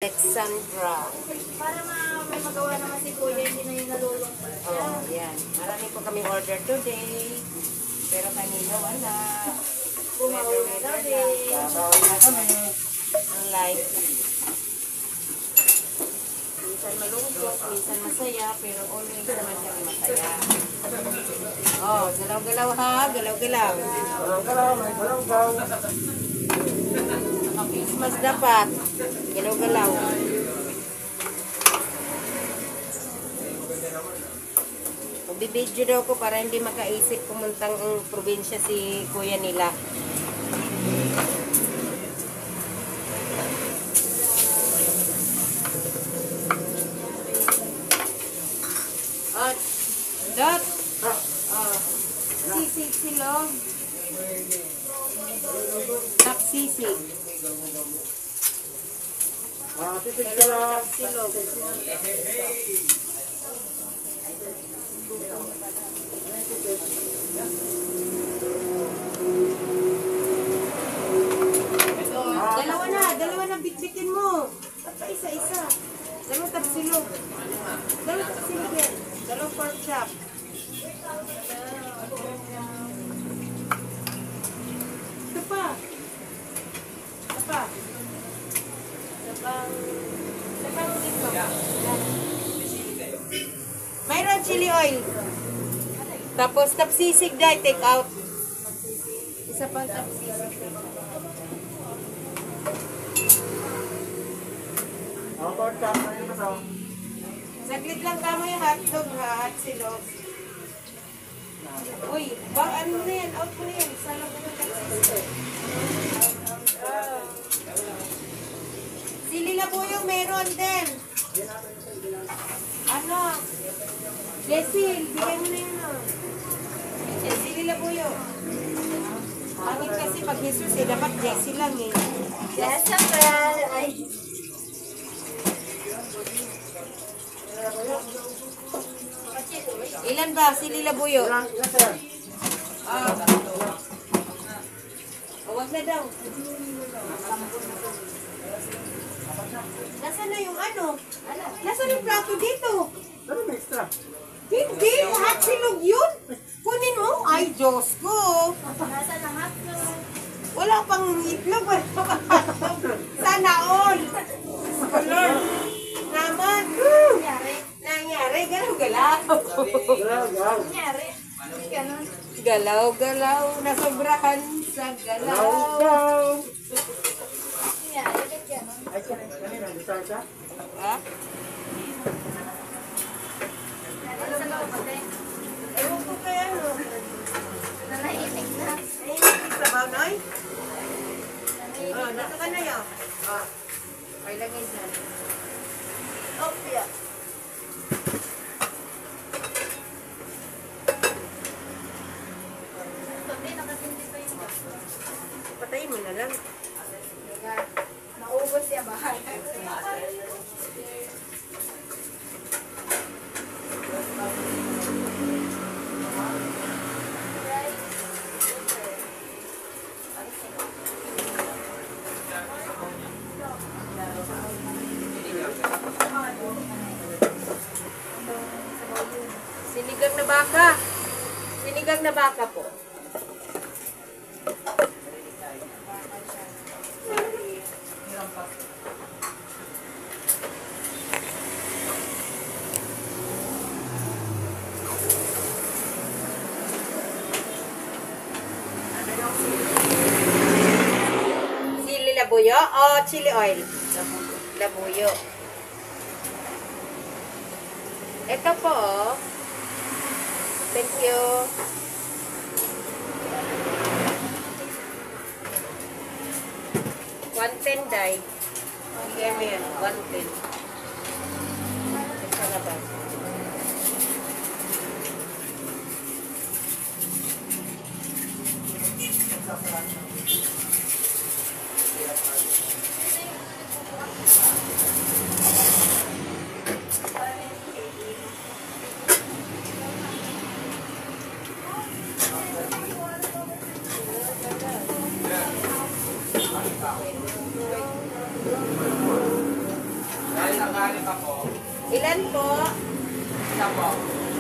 Alexandra. Para may magawa naman si Kuya, hindi na yung nalulungkot. Oh, yan. Marami po kami order today. Pero kanina wala. Bumawi na daw din. Babawi na kami. Ang live. Minsan malungkot, minsan masaya, pero always naman kami masaya. Oh, galaw-galaw ha, galaw-galaw. Galaw-galaw, may galaw-galaw. Christmas dapat. Galaw-galaw. Magbibideo daw ko para hindi makaisip pumuntang probinsya si kuya nila. At dot. Sisig silog. Tap sisig. Titig ka lang. Silog. Dalawa na bitbitin mo. Isa-isa. Dalawang tapsilog. Dalawang tapsilog yan. Dalawang pork chop. Ito pa. Ito pa. Sabang dito. Mayroon chili oil. Tapos tapsisig dahil take out. Isa pang tapsisig. Saglit lang kamo yung hotdog ha, hot silog. Uy, ano na yan? Out mo na yan. Sana ko na tapsisig. Sili na po yung meron din. Ano? Jessil, bigyan mo na yun. Sili na po yun. Pangit kasi pag Jesus dapat Jessil lang eh. Yes, sir. Ay. Ilan ba? Sili labuyo? Huwag na daw. Nasaan na yung ano? Nasaan yung plato dito? Ano may extra? Hindi, hot silog yun. Kunin mo. Ay, Diyos ko. Nasaan ang hotdog? Wala pang itlog. Wala pang hotdog. Sana all. Lord. Naman. Nangyari. Galaw-galaw. Galaw-galaw. Nangyari. Ganon. Galaw-galaw. Nasobrahan sa galaw. Galaw-galaw. Nangyari. Ganon. Ay, kanina, disar ka? Ha? Ano sa loob ba din? Ewan ko kaya ano. Nanahimik na. Ay, sa bagay? Oh, nasa ka na yun. Oh. Ay, lagay dyan. Oh, yeah. Sabi, nakatindi pa yung Patayin mo na lang. naubos siya bahay. Sinigang na baka. Sinigang na baka po. Sili labuyo o chili oil? Labuyo. Ito po. Thank you. $110 day. Bigyan mo yan. $110. Ito na ba? Ilan po? Isa po.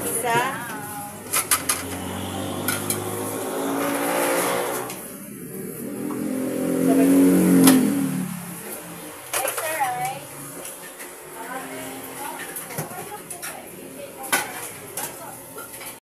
Isa.